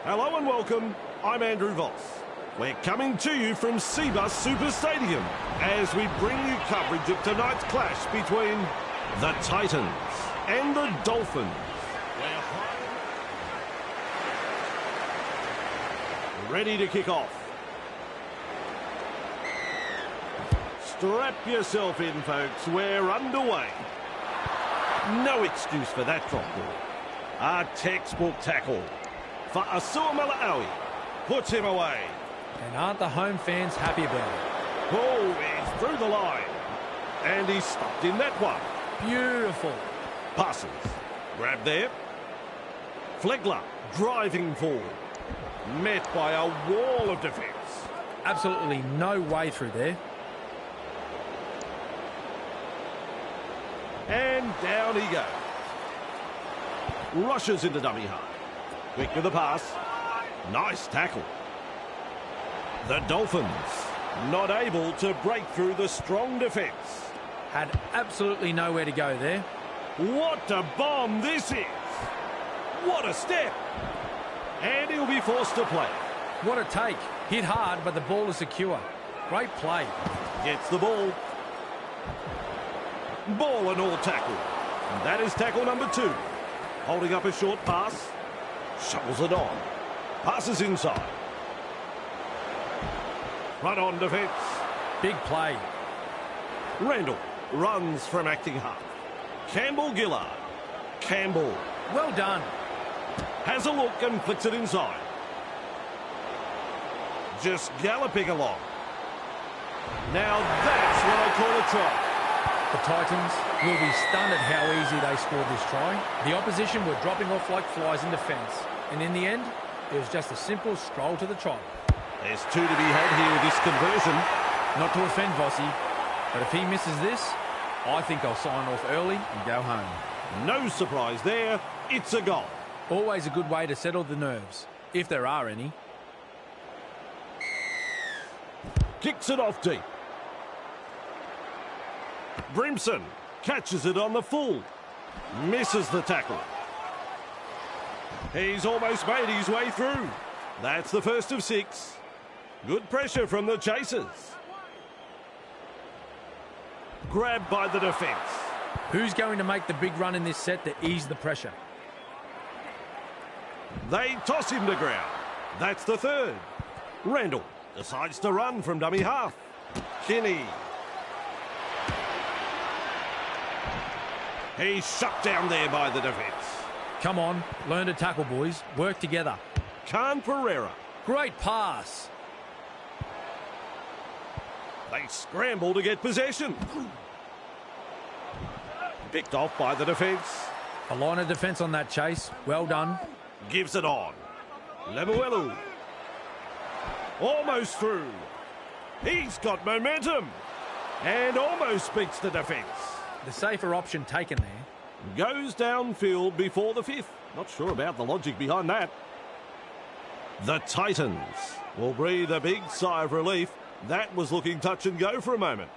Hello and welcome. I'm Andrew Voss. We're coming to you from Cbus Super Stadium as we bring you coverage of tonight's clash between the Titans and the Dolphins. We're ready to kick off. Strap yourself in, folks. We're underway. No excuse for that drop ball. A textbook tackle for Asua Mala'awi. Puts him away. And aren't the home fans happy about it? Oh, he's through the line. And he's stopped in that one. Beautiful. Passes. Grab there. Flegler driving forward. Met by a wall of defence. Absolutely no way through there. And down he goes. Rushes into dummy half. Quick with the pass. Nice tackle. The Dolphins not able to break through the strong defence. Had absolutely nowhere to go there. What a bomb this is. What a step. And he'll be forced to play. What a take. Hit hard, but the ball is secure. Great play. Gets the ball. Ball and all tackle. And that is tackle number 2. Holding up a short pass. Shovels it on. Passes inside. Run on defence. Big play. Randall runs from acting half. Campbell-Gillard. Campbell. Well done. Has a look and flicks it inside. Just galloping along. Now that's what I call a try. The Titans will be stunned at how easy they scored this try. The opposition were dropping off like flies in defence. And in the end, it was just a simple stroll to the try. There's 2 to be had here with this conversion. Not to offend Vossi, but if he misses this, I think I'll sign off early and go home. No surprise there. It's a goal. Always a good way to settle the nerves, if there are any. Kicks it off deep. Brimson catches it on the full. Misses the tackle. He's almost made his way through. That's the first of 6. Good pressure from the chasers. Grabbed by the defence. Who's going to make the big run in this set to ease the pressure? They toss him to ground. That's the 3rd. Randall decides to run from dummy half. Kinney. He's shut down there by the defence. Come on, learn to tackle, boys. Work together. Khan Pereira. Great pass. They scramble to get possession. Picked off by the defence. A line of defence on that chase. Well done. Gives it on. Lemuelu. Almost through. He's got momentum. And almost beats the defence. The safer option taken there. Goes downfield before the 5th. Not sure about the logic behind that. The Titans will breathe a big sigh of relief. That was looking touch and go for a moment.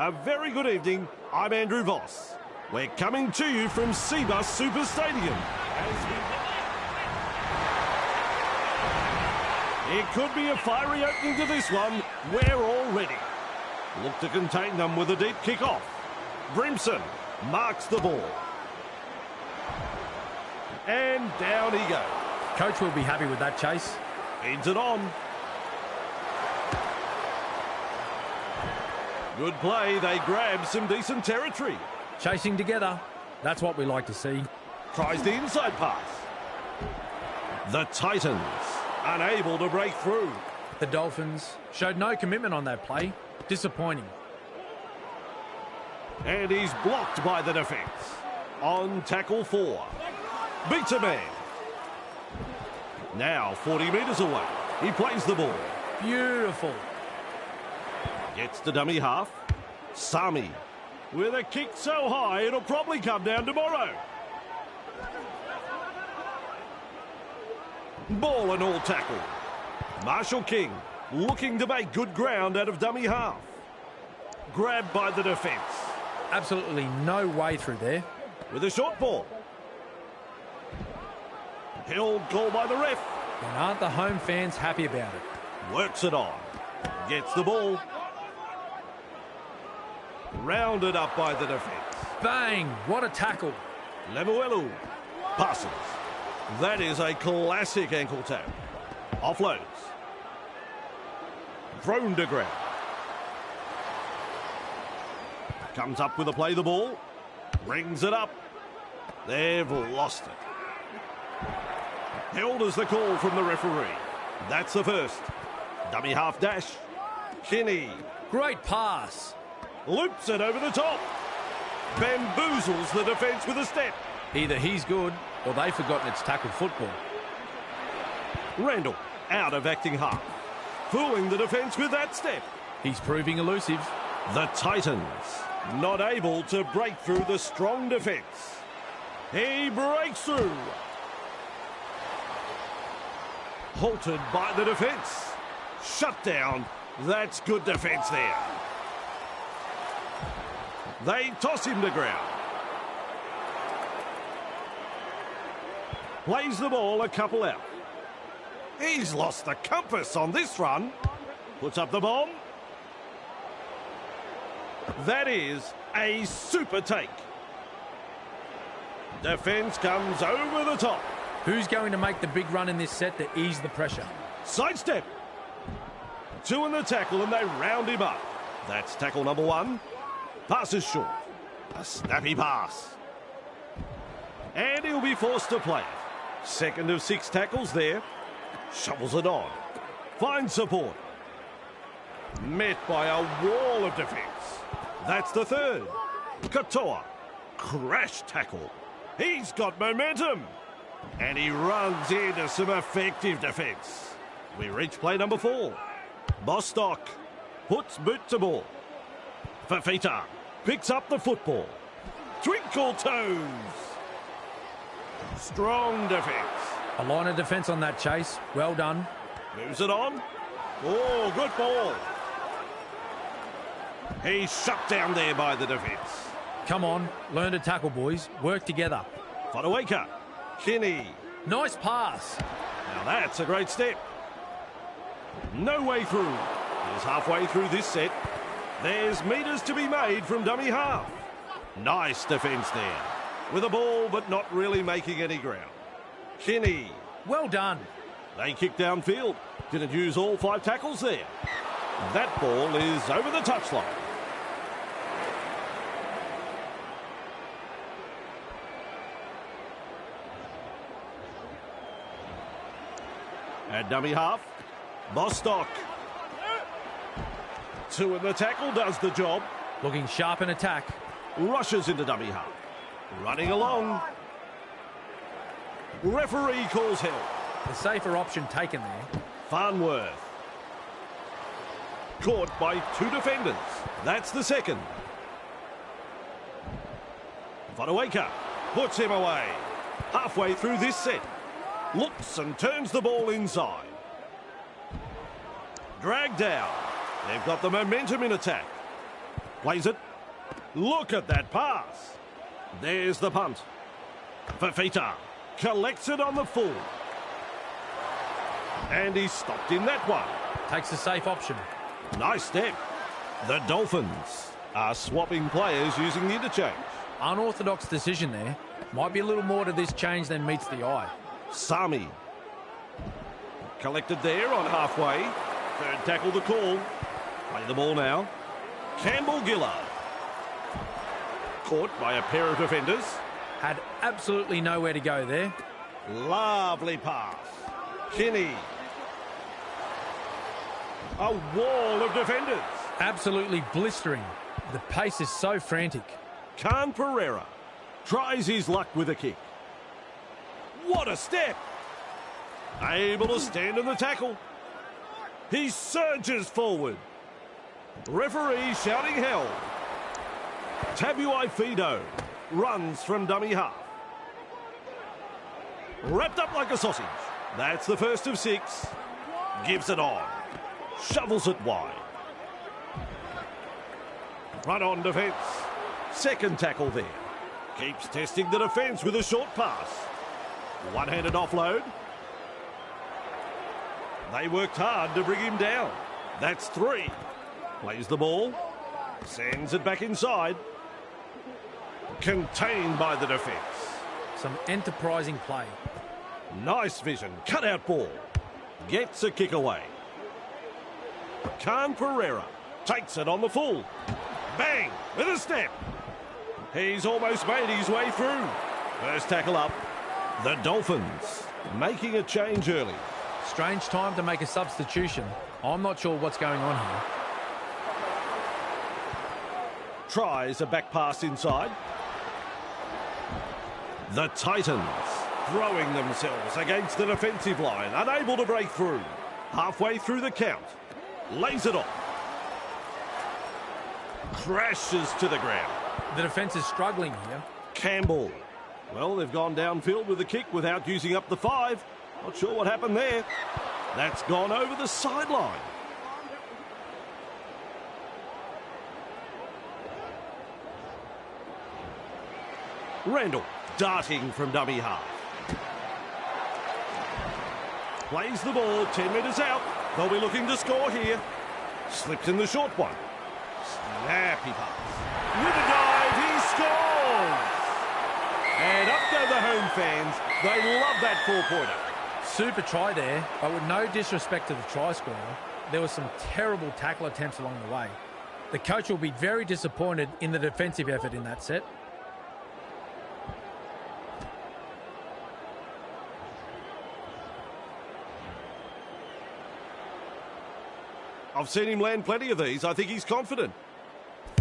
A very good evening. I'm Andrew Voss. We're coming to you from Seabus Super Stadium. It could be a fiery opening to this one. We're all ready. Look to contain them with a deep kick-off. Brimson marks the ball. And down he goes. Coach will be happy with that chase. Feeds it on. Good play. They grab some decent territory. Chasing together. That's what we like to see. Tries the inside pass. The Titans unable to break through. The Dolphins showed no commitment on that play. Disappointing. And he's blocked by the defence. On tackle 4. Beats a man. Now 40 metres away. He plays the ball. Beautiful. Gets the dummy half. Sami with a kick so high it'll probably come down tomorrow. Ball and all tackle. Marshall King looking to make good ground out of dummy half. Grabbed by the defence. Absolutely no way through there. With a short ball. Held goal by the ref. And aren't the home fans happy about it? Works it on. Gets the ball. Rounded up by the defence. Bang! What a tackle. Lemuelu passes. That is a classic ankle tap. Offloads. Thrown to ground. Comes up with a play the ball. Brings it up. They've lost it. Held as the call from the referee. That's the first. Dummy half dash. Kinney. Great pass. Loops it over the top. Bamboozles the defence with a step. Either he's good or they've forgotten it's tackle football. Randall out of acting half. Fooling the defence with that step. He's proving elusive. The Titans not able to break through the strong defence. He breaks through. Halted by the defence. Shut down. That's good defence there. They toss him to ground. Plays the ball a couple out. He's lost the compass on this run. Puts up the bomb. That is a super take. Defence comes over the top. Who's going to make the big run in this set to ease the pressure? Sidestep. 2 in the tackle and they round him up. That's tackle number 1. Pass is short. A snappy pass. And he'll be forced to play it. Second of 6 tackles there. Shovels it on. Finds support. Met by a wall of defence. That's the third. Katoa. Crash tackle. He's got momentum. And he runs into some effective defence. We reach play number 4. Bostock puts boot to ball. Fafita picks up the football. Twinkle toes. Strong defence. A line of defence on that chase. Well done. Moves it on. Oh, good ball. He's shut down there by the defence. Come on, learn to tackle, boys. Work together. Fodawaker. Kinney. Nice pass. Now that's a great step. No way through. He's halfway through this set. There's metres to be made from dummy half. Nice defence there. With a ball, but not really making any ground. Kinney. Well done. They kick downfield. Didn't use all 5 tackles there. That ball is over the touchline. At dummy half, Bostock. 2 in the tackle does the job. Looking sharp in attack. Rushes into dummy half. Running along. Referee calls help. The safer option taken there. Farnworth. Caught by 2 defenders. That's the second. Fodawaker puts him away. Halfway through this set. Looks and turns the ball inside. Dragged down. They've got the momentum in attack. Plays it. Look at that pass. There's the punt. Fafita collects it on the full. And he's stopped in that one. Takes a safe option. Nice step. The Dolphins are swapping players using the interchange. Unorthodox decision there. Might be a little more to this change than meets the eye. Sami. Collected there on halfway. Third tackle the call. Play the ball now. Campbell-Gillard. Caught by a pair of defenders. Had absolutely nowhere to go there. Lovely pass. Kinney. A wall of defenders. Absolutely blistering. The pace is so frantic. Khan Pereira tries his luck with a kick. What a step. Able to stand in the tackle. He surges forward. Referee shouting hell. Tabuai Fido runs from dummy half. Wrapped up like a sausage. That's the first of 6. Gives it on. Shovels it wide. Run on defence. Second tackle there. Keeps testing the defence with a short pass. One-handed offload. They worked hard to bring him down. That's 3. Plays the ball. Sends it back inside. Contained by the defence. Some enterprising play. Nice vision. Cut-out ball. Gets a kick away. Khan Pereira takes it on the full. Bang! With a step. He's almost made his way through. First tackle up. The Dolphins making a change early. Strange time to make a substitution. I'm not sure what's going on here. Tries a back pass inside. The Titans throwing themselves against the defensive line, unable to break through. Halfway through the count. Lays it off. Crashes to the ground. The defence is struggling here. Campbell. Well, they've gone downfield with the kick without using up the 5. Not sure what happened there. That's gone over the sideline. Randall darting from dummy half. Plays the ball 10 metres out. They'll be looking to score here. Slips in the short one. Snappy pass. With a dive, he scores! And up go the home fans. They love that 4-pointer. Super try there, but with no disrespect to the try scorer, there were some terrible tackle attempts along the way. The coach will be very disappointed in the defensive effort in that set. I've seen him land plenty of these. I think he's confident.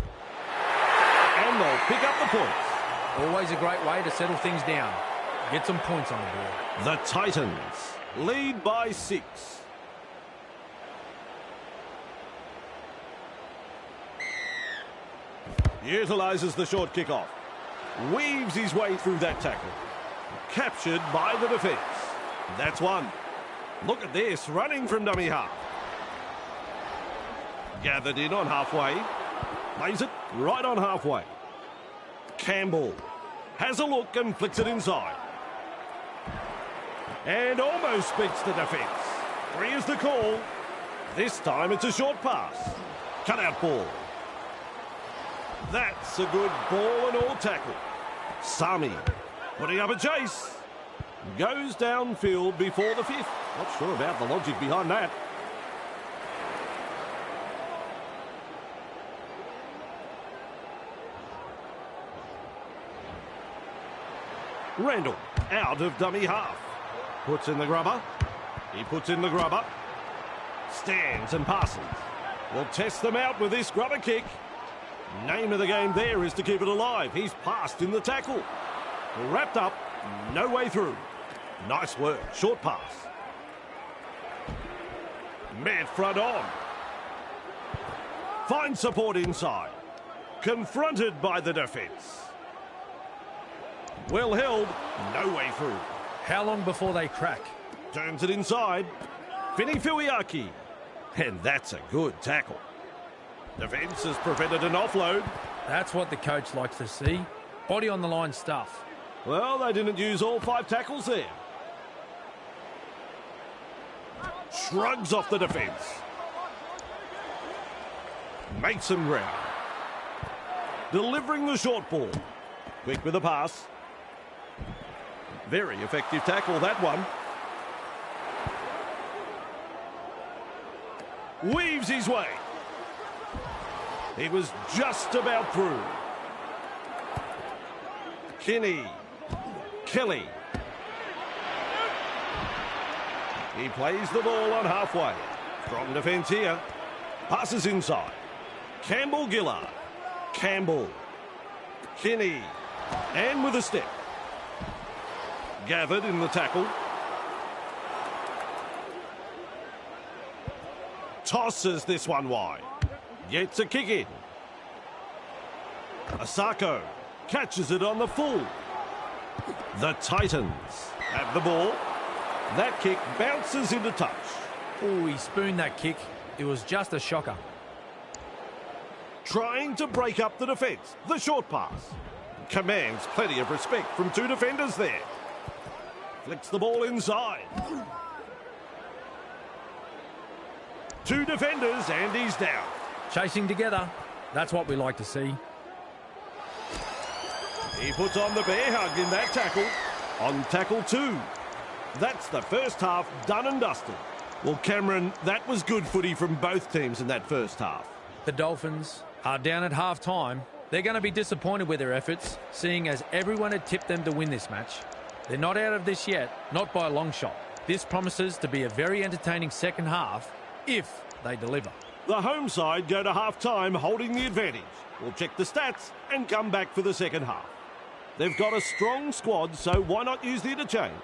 And they'll pick up the points. Always a great way to settle things down. Get some points on the board. The Titans lead by 6. Utilises the short kickoff. Weaves his way through that tackle. Captured by the defence. That's 1. Look at this, running from dummy half. Gathered in on halfway. Plays it right on halfway. Campbell has a look and flicks it inside. And almost beats the defence. 3 is the call. This time it's a short pass. Cut-out ball. That's a good ball and all tackle. Sami putting up a chase. Goes downfield before the 5th. Not sure about the logic behind that. Randall out of dummy half. Puts in the grubber. He puts in the grubber. Stands and passes. We'll test them out with this grubber kick. Name of the game there is to keep it alive. He's passed in the tackle. Wrapped up. No way through. Nice work. Short pass. Met front on. Finds support inside. Confronted by the defence. Well held, no way through. How long before they crack? Turns it inside. Fini Fuiaki. And that's a good tackle. Defence has prevented an offload. That's what the coach likes to see. Body on the line stuff. Well, they didn't use all 5 tackles there. Shrugs off the defence. Makes some ground. Delivering the short ball. Quick with the pass. Very effective tackle, that one. Weaves his way. He was just about through. Kelly. He plays the ball on halfway. Strong defence here. Passes inside. Gillard. Kinney. And with a step. Gathered in the tackle. Tosses this one wide. Gets a kick in. Asako catches it on the full. The Titans have the ball. That kick bounces into touch. Oh, he spooned that kick. It was just a shocker. Trying to break up the defence. The short pass. Commands plenty of respect from 2 defenders there. Flicks the ball inside. 2 defenders and he's down. Chasing together. That's what we like to see. He puts on the bear hug in that tackle. On tackle 2. That's the first half done and dusted. Well, Cameron, that was good footy from both teams in that first half. The Dolphins are down at half-time. They're going to be disappointed with their efforts, seeing as everyone had tipped them to win this match. They're not out of this yet, not by a long shot. This promises to be a very entertaining second half if they deliver. The home side go to half-time holding the advantage. We'll check the stats and come back for the second half. They've got a strong squad, so why not use the interchange?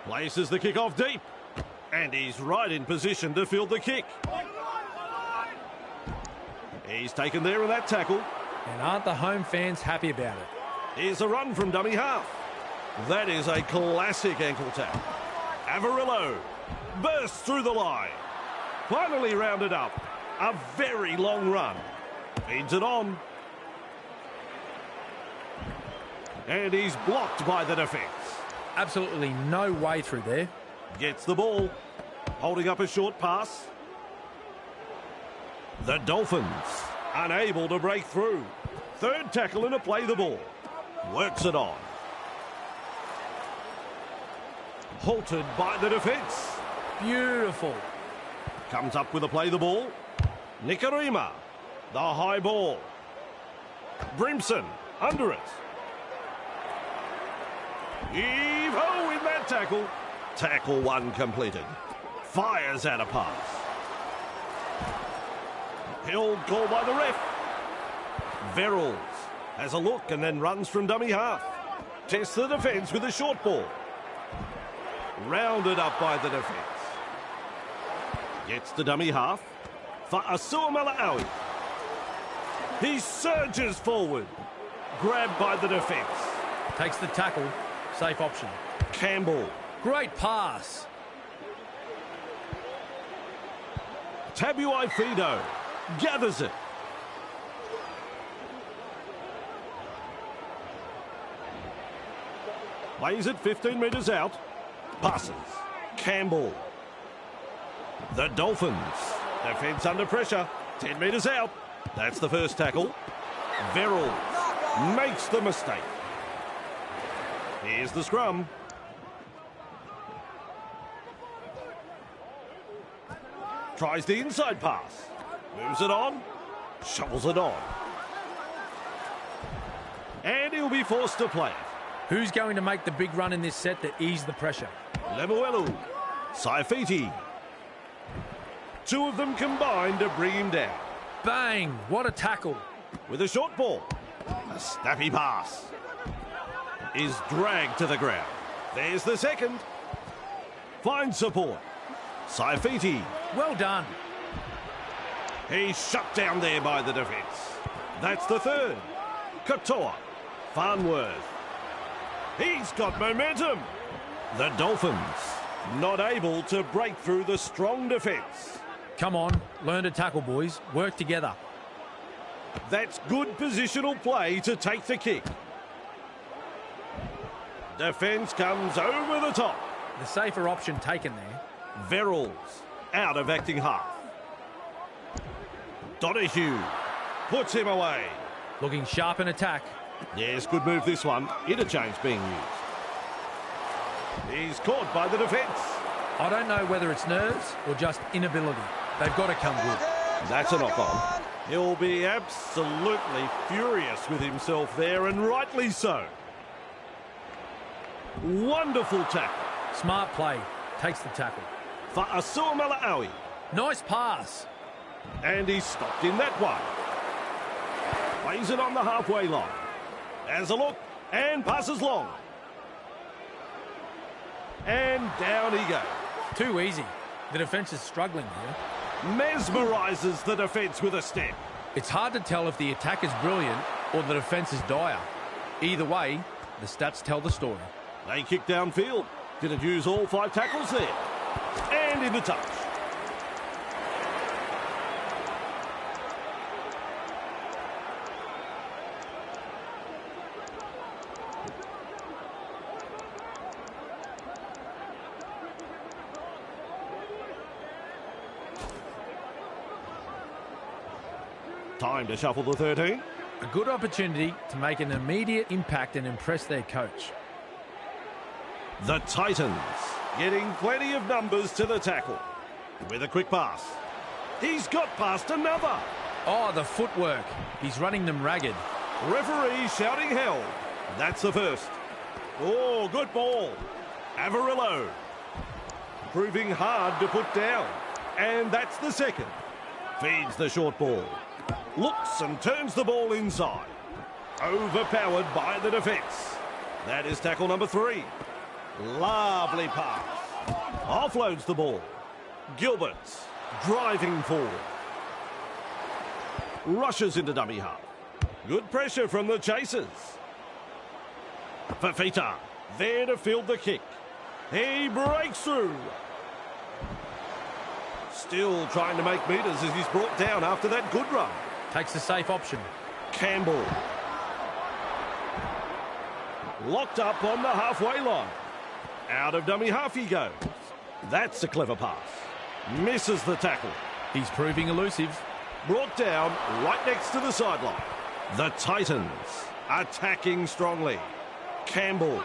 Places the kick off deep. And he's right in position to field the kick. He's taken there in that tackle. And aren't the home fans happy about it? Here's a run from dummy half. That is a classic ankle tap. Averillo bursts through the line. Finally rounded up. A very long run. Feeds it on. And he's blocked by the defence. Absolutely no way through there. Gets the ball. Holding up a short pass. The Dolphins unable to break through. Third tackle and a play the ball. Works it on. Halted by the defence. Beautiful. Comes up with a play the ball. Nikarima. The high ball. Brimson under it. Heave-ho in that tackle. Tackle 1 completed. Fires out a pass. Held call by the ref. Verrills has a look and then runs from dummy half. Tests the defence with a short ball. Rounded up by the defence. Gets to dummy half. For Asuamalaui. He surges forward. Grabbed by the defence. Takes the tackle. Safe option. Campbell. Great pass. Tabuai Fido gathers it. Plays it 15 metres out. Passes. Campbell. The Dolphins. Defence under pressure. 10 metres out. That's the first tackle. Verrill makes the mistake. Here's the scrum. Tries the inside pass. Moves it on. Shovels it on. And he'll be forced to play it. Who's going to make the big run in this set to ease the pressure? Lemuelu. Saifiti. 2 of them combined to bring him down. Bang! What a tackle. With a short ball. A snappy pass. Is dragged to the ground. There's the second. Finds support. Saifiti. Well done. He's shut down there by the defence. That's the third. Katoa. Farnworth. He's got momentum. The Dolphins not able to break through the strong defence. Come on, learn to tackle, boys. Work together. That's good positional play to take the kick. Defence comes over the top. The safer option taken there. Verrills out of acting half. Donahue puts him away. Looking sharp in attack. Yes, good move this one. Interchange being used. He's caught by the defence. I don't know whether it's nerves or just inability. They've got to come good. That's a knock-on. He'll be absolutely furious with himself there, and rightly so. Wonderful tackle. Smart play. Takes the tackle. For Asuamalawi. Nice pass. And he's stopped in that one. Plays it on the halfway line. Has a look and passes long. And down he goes. Too easy. The defence is struggling here. Mesmerises the defence with a step. It's hard to tell if the attack is brilliant or the defence is dire. Either way, the stats tell the story. They kick downfield. Didn't use all 5 tackles there. And in the touch. Time to shuffle the 13. A good opportunity to make an immediate impact and impress their coach. The Titans getting plenty of numbers to the tackle. With a quick pass. He's got past another. Oh, the footwork. He's running them ragged. Referee shouting held. That's the first. Oh, good ball. Avarillo. Proving hard to put down. And that's the second. Feeds the short ball. Looks and turns the ball inside. Overpowered by the defence. That is tackle number 3. Lovely pass. Offloads the ball. Gilbert's driving forward. Rushes into dummy half. Good pressure from the chasers. Fafita there to field the kick. He breaks through. Still trying to make metres as he's brought down after that good run. Takes the safe option. Campbell. Locked up on the halfway line. Out of dummy half he goes. That's a clever pass. Misses the tackle. He's proving elusive. Brought down right next to the sideline. The Titans attacking strongly. Campbell.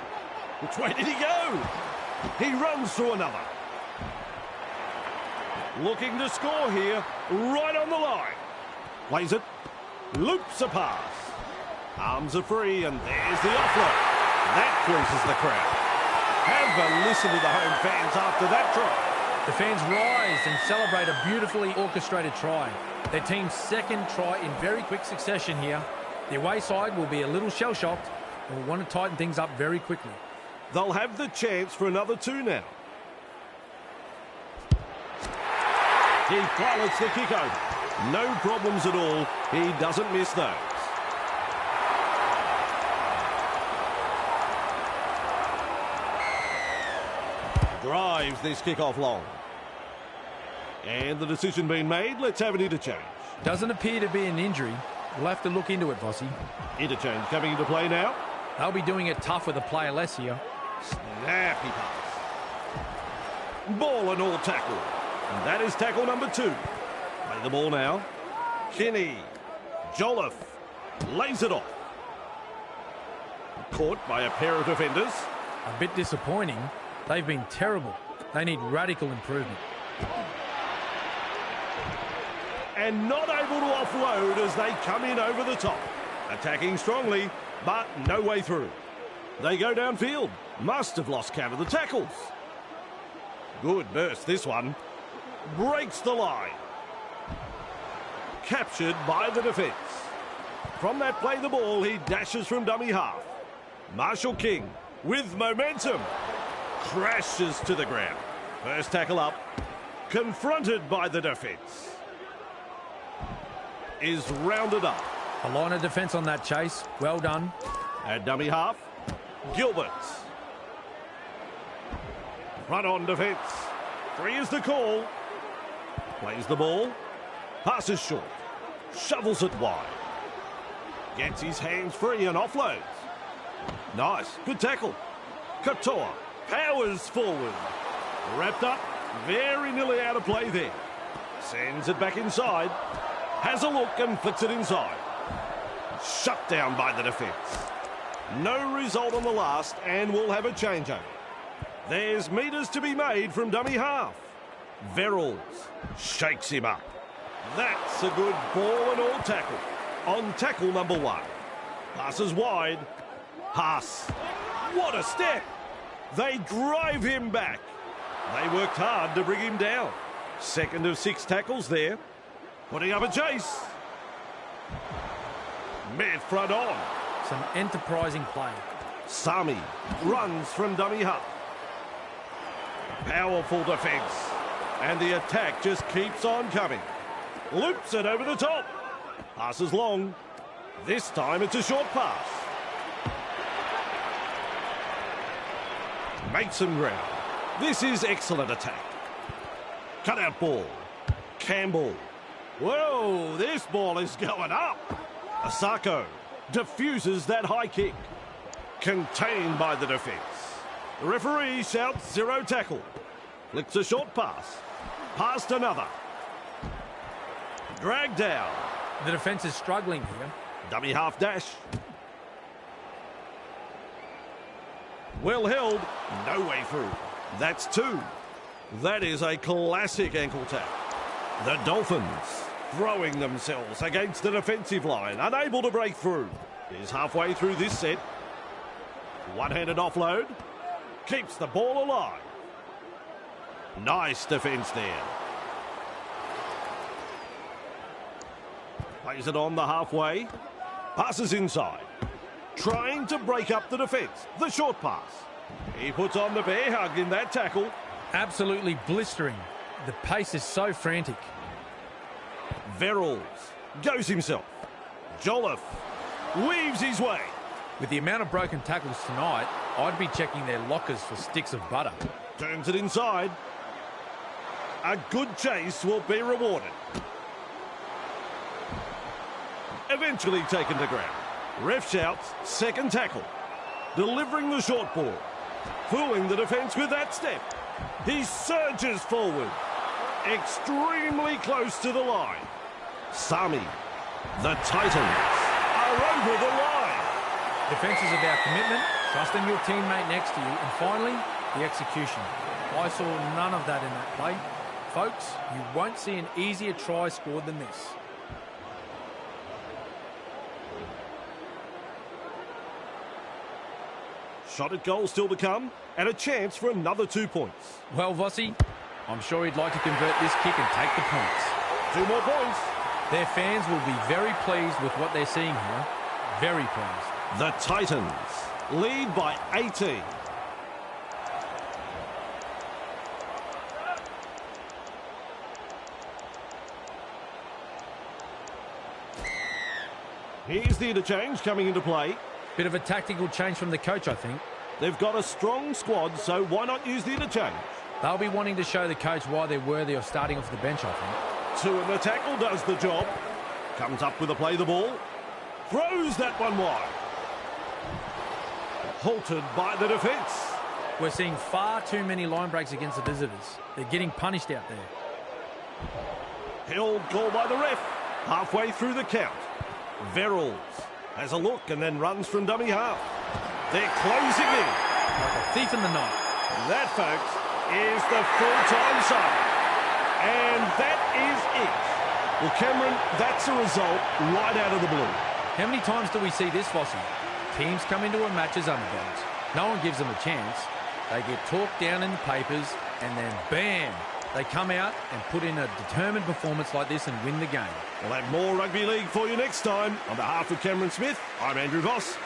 Which way did he go? He runs through another. Looking to score here, right on the line. Plays it. Loops a pass. Arms are free, and there's the offload. That pleases the crowd. Have a listen to the home fans after that try. The fans rise and celebrate a beautifully orchestrated try. Their team's second try in very quick succession here. The away side will be a little shell-shocked and will want to tighten things up very quickly. They'll have the chance for another 2 now. He pilots the kick over. No problems at all. He doesn't miss those. Drives this kick-off long. And the decision being made, let's have an interchange. Doesn't appear to be an injury. We'll have to look into it, Vossi. Interchange coming into play now. They'll be doing it tough with a player less here. Snappy pass. Ball and all tackle. And that is tackle number 2. Play the ball now. Kinney. Jolliffe. Lays it off. Caught by a pair of defenders. A bit disappointing. They've been terrible. They need radical improvement. And not able to offload as they come in over the top. Attacking strongly, but no way through. They go downfield. Must have lost count of the tackles. Good burst, this one. Breaks the line. Captured by the defence. From that play the ball, he dashes from dummy half. Marshall King with momentum. Crashes to the ground. First tackle up. Confronted by the defence. Is rounded up. A line of defence on that chase. Well done. At dummy half, Gilbert. Front on defence. 3 is the call. Plays the ball. Passes short. Shovels it wide. Gets his hands free and offloads. Nice, good tackle. Katoa powers forward. Wrapped up, very nearly out of play there. Sends it back inside. Has a look and flicks it inside. Shut down by the defence. No result on the last, and we'll have a changeover. There's metres to be made from dummy half. Verrills shakes him up. That's a good ball and all tackle. On tackle number 1. Passes wide. Haas. What a step. They drive him back. They worked hard to bring him down. Second of 6 tackles there. Putting up a chase. Mid front on. Some enterprising play. Sami runs from dummy half. Powerful defence. And the attack just keeps on coming. Loops it over the top. Passes long. This time it's a short pass. Makes some ground. This is excellent attack. Cut out ball. Campbell. Whoa, this ball is going up. Asako diffuses that high kick. Contained by the defence. The referee shouts 0 tackle. Flicks a short pass. Past another. Dragged down. The defence is struggling here. Dummy half dash. Well held. No way through. That's 2. That is a classic ankle tap. The Dolphins throwing themselves against the defensive line, unable to break through. Is halfway through this set. One-handed offload. Keeps the ball alive. Nice defence there. Plays it on the halfway. Passes inside. Trying to break up the defence. The short pass. He puts on the bear hug in that tackle. Absolutely blistering. The pace is so frantic. Verrills goes himself. Jolliffe weaves his way. With the amount of broken tackles tonight, I'd be checking their lockers for sticks of butter. Turns it inside. A good chase will be rewarded. Eventually taken to ground. Ref shouts, second tackle. Delivering the short ball. Fooling the defence with that step. He surges forward. Extremely close to the line. Sami, the Titans, are over the line. Defence is about commitment, trusting your teammate next to you, and finally, the execution. I saw none of that in that play. Folks, you won't see an easier try scored than this. Shot at goal still to come, and a chance for another 2 points. Well, Vossi, I'm sure he'd like to convert this kick and take the points. 2 more points. Their fans will be very pleased with what they're seeing here. Very pleased. The Titans lead by 18. Here's the interchange coming into play. Bit of a tactical change from the coach, I think. They've got a strong squad, so why not use the interchange? They'll be wanting to show the coach why they're worthy of starting off the bench, I think. 2 in the tackle does the job. Comes up with a play the ball. Throws that one wide. Halted by the defence. We're seeing far too many line breaks against the visitors. They're getting punished out there. Held goal by the ref. Halfway through the count. Verrills has a look and then runs from dummy half. They're closing in. Like a thief in the night. That, folks, is the full-time side. And that is it. Well, Cameron, that's a result right out of the blue. How many times do we see this, Vossi? Teams come into a match as underdogs. No one gives them a chance. They get talked down in the papers, and then bam, they come out and put in a determined performance like this and win the game. We'll have more rugby league for you next time. On behalf of Cameron Smith, I'm Andrew Voss.